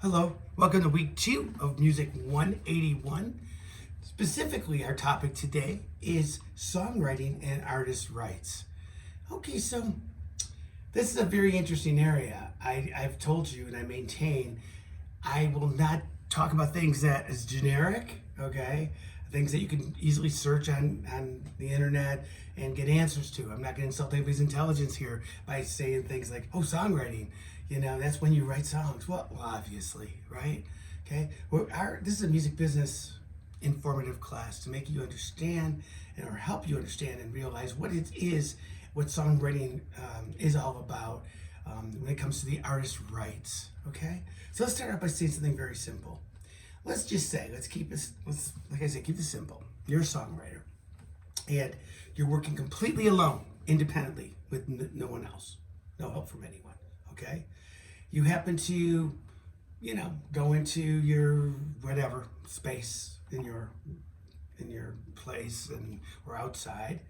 Hello, welcome to week 2 of Music 181. Specifically, our topic today is songwriting and artist rights. Okay, so this is a very interesting area. I've told you and I maintain I will not talk about things that is generic, okay? Things that you can easily search on the internet and get answers to. I'm not going to insult anybody's intelligence here by saying things like, oh, songwriting, that's when you write songs. Well, obviously, right? Okay? This is a music business informative class to make you understand or help you understand and realize what it is, what songwriting is all about when it comes to the artist rights, okay? So let's start out by saying something very simple. Let's just say, keep this simple. You're a songwriter and you're working completely alone, independently, with no one else, no help from anyone, okay? You happen to, go into your whatever space in your place or outside,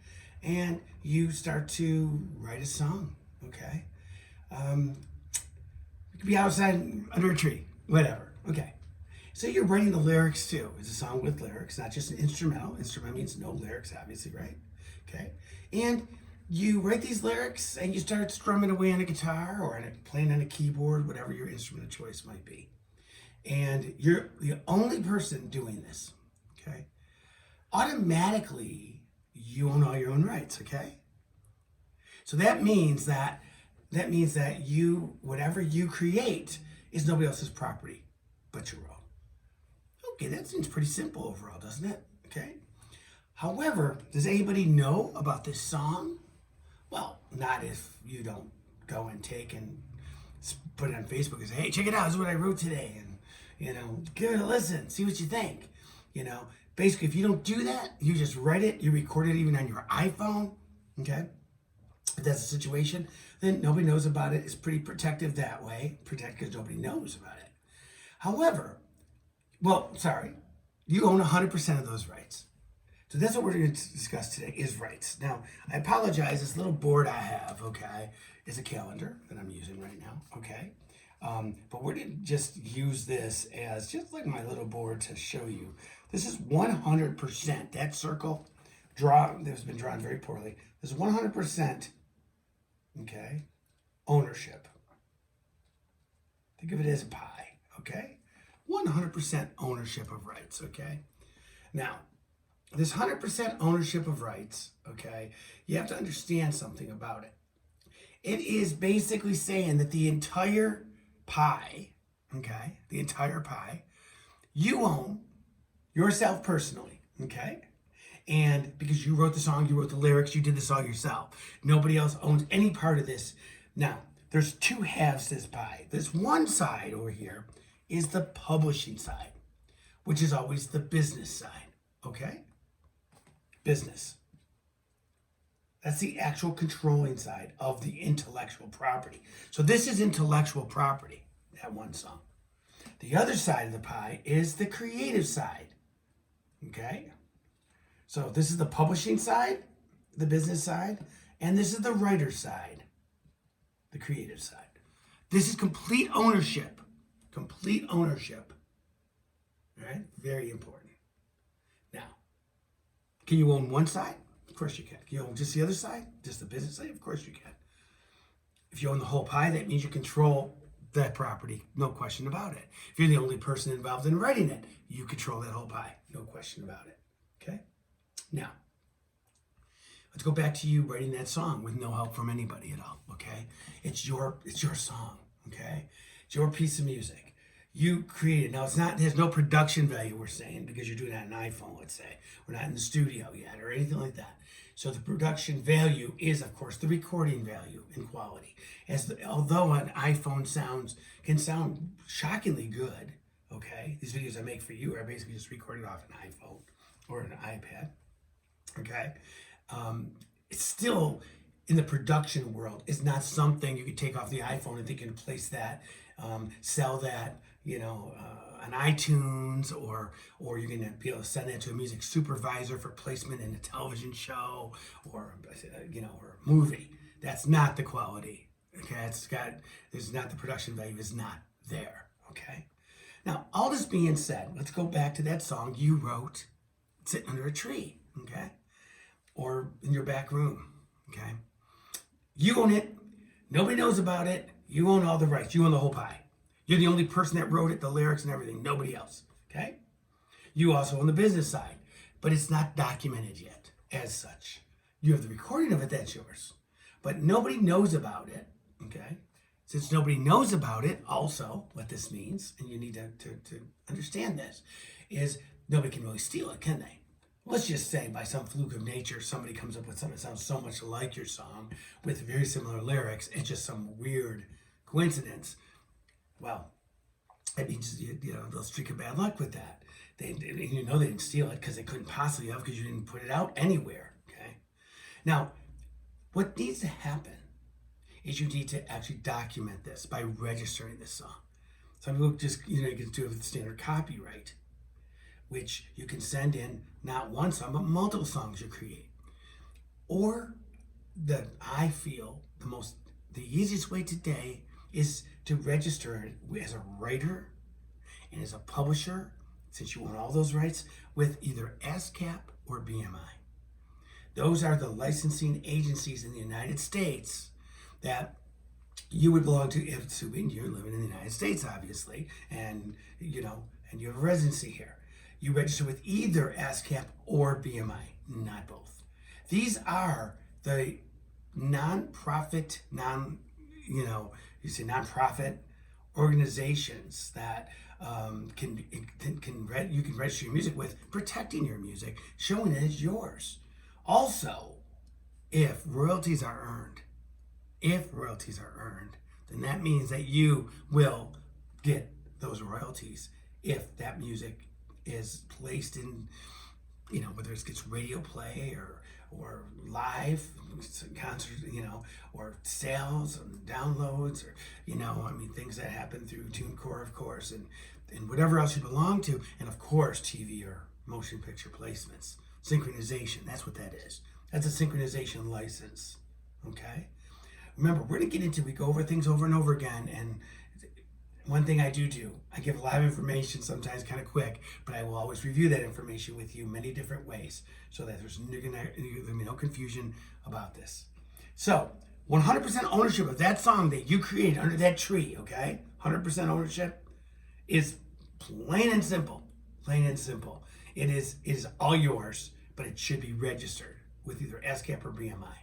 and you start to write a song, okay? You could be outside under a tree, whatever, okay? So you're writing the lyrics too. It's a song with lyrics, not just an instrumental. Instrumental means no lyrics, obviously, right? Okay. And you write these lyrics and you start strumming away on a guitar or playing on a keyboard, whatever your instrument of choice might be. And you're the only person doing this, okay? Automatically, you own all your own rights, okay? So that means that whatever you create is nobody else's property but your own. Okay, that seems pretty simple overall, doesn't it? Okay. However, does anybody know about this song? Well, not if you don't go and take and put it on Facebook and say, hey, check it out, this is what I wrote today. And, give it a listen, see what you think. Basically, if you don't do that, you just write it, you record it even on your iPhone, okay? If that's the situation, then nobody knows about it. It's pretty protective that way, because nobody knows about it. However, you own 100% of those rights. So that's what we're going to discuss today is rights. Now, I apologize, this little board I have, okay, is a calendar that I'm using right now, okay? But we're going to just use this as just like my little board to show you. This is 100%, that circle that has been drawn very poorly. This is 100%, okay, ownership. Think of it as a pie, okay? 100% ownership of rights, okay? Now, this 100% ownership of rights, okay, you have to understand something about it. It is basically saying that the entire pie, okay, you own yourself personally, okay? And because you wrote the song, you wrote the lyrics, you did the song yourself. Nobody else owns any part of this. Now, there's two halves to this pie. This one side over here is the publishing side, which is always the business side, okay? Business. That's the actual controlling side of the intellectual property. So this is intellectual property, that one song. The other side of the pie is the creative side, okay? So this is the publishing side, the business side, and this is the writer side, the creative side. This is complete ownership. Complete ownership. All right? Very important. Now, can you own one side? Of course you can. Can you own just the other side? Just the business side? Of course you can. If you own the whole pie, that means you control that property. No question about it. If you're the only person involved in writing it, you control that whole pie. No question about it. Okay? Now, let's go back to you writing that song with no help from anybody at all. Okay? It's your song. Okay? It's your piece of music. You created. Now, there's no production value, we're saying, because you're doing that on an iPhone, let's say. We're not in the studio yet or anything like that. So the production value is, of course, the recording value and quality. Although an iPhone can sound shockingly good, okay? These videos I make for you are basically just recorded off an iPhone or an iPad, okay? It's still, in the production world, is not something you could take off the iPhone and think you can place that, sell that, on iTunes, or you're going to be able to send that to a music supervisor for placement in a television show or or a movie. That's not the quality. Okay, there's not the production value is not there. Okay, Now, all this being said, let's go back to that song you wrote sitting under a tree, okay? Or in your back room, okay? You own it. Nobody knows about it. You own all the rights. You own the whole pie. You're the only person that wrote it, the lyrics and everything. Nobody else, okay? You also own the business side, but it's not documented yet as such. You have the recording of it, that's yours. But nobody knows about it, okay? Since nobody knows about it, also, what this means, and you need to understand this, is nobody can really steal it, can they? Let's just say by some fluke of nature, somebody comes up with something that sounds so much like your song with very similar lyrics. It's just some weird coincidence. Well, that means they'll streak of bad luck with that. They didn't steal it because they couldn't possibly have, because you didn't put it out anywhere. Okay. Now, what needs to happen is you need to actually document this by registering this song. Some people just you can do it with standard copyright, which you can send in not one song but multiple songs you create. Or I feel the easiest way today is to register it as a writer and as a publisher, since you own all those rights, with either ASCAP or BMI. Those are the licensing agencies in the United States that you would belong to, assuming you're living in the United States, obviously, and you have a residency here. You register with either ASCAP or BMI, not both. These are the nonprofit, nonprofit organizations that you can register your music with, protecting your music, showing that it's yours. Also, if royalties are earned, then that means that you will get those royalties if that music is placed in, whether it gets radio play or live concerts, or sales and downloads, or things that happen through TuneCore, of course, and whatever else you belong to, and of course TV or motion picture placements. Synchronization, that's what that is. That's a synchronization license. Okay? Remember, we go over things over and over again, and one thing I do, I give a lot of information, sometimes kind of quick, but I will always review that information with you many different ways so that there's no confusion about this. So, 100% ownership of that song that you created under that tree, okay? 100% ownership is plain and simple. Plain and simple. It is all yours, but it should be registered with either ASCAP or BMI.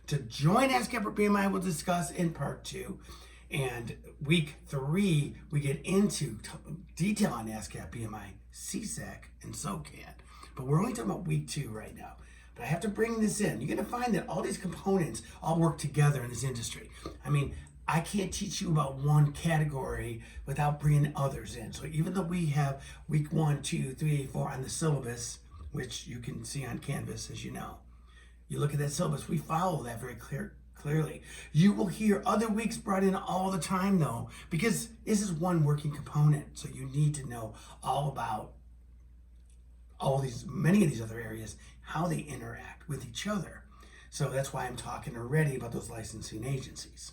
To join ASCAP or BMI, we'll discuss in part 2. And week 3, we get into detail on ASCAP, BMI, CSAC, and SOCAD. But we're only talking about week 2 right now. But I have to bring this in. You're going to find that all these components all work together in this industry. I can't teach you about one category without bringing others in. So even though we have week 1, 2, 3, 4 on the syllabus, which you can see on Canvas, as you know, you look at that syllabus, we follow that very clearly. You will hear other weeks brought in all the time, though, because this is one working component. So you need to know all about many of these other areas, how they interact with each other. So that's why I'm talking already about those licensing agencies.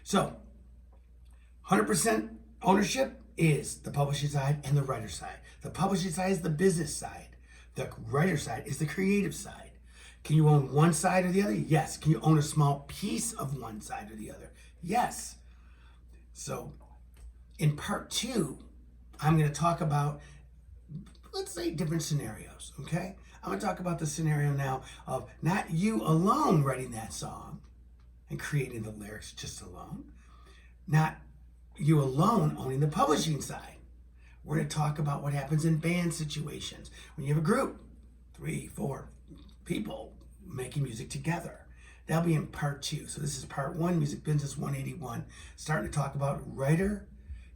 So 100% ownership is the publishing side and the writer side. The publishing side is the business side. The writer side is the creative side. Can you own one side or the other? Yes. Can you own a small piece of one side or the other? Yes. So in part 2, I'm going to talk about, let's say, different scenarios, okay? I'm going to talk about the scenario now of not you alone writing that song and creating the lyrics just alone, not you alone owning the publishing side. We're going to talk about what happens in band situations when you have a group, 3, 4 people making music together. That'll be in part 2. So this is part 1, Music Business 181, starting to talk about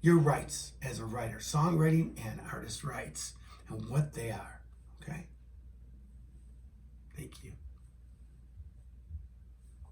your rights as a writer, songwriting and artist rights, and what they are. Okay? Thank you.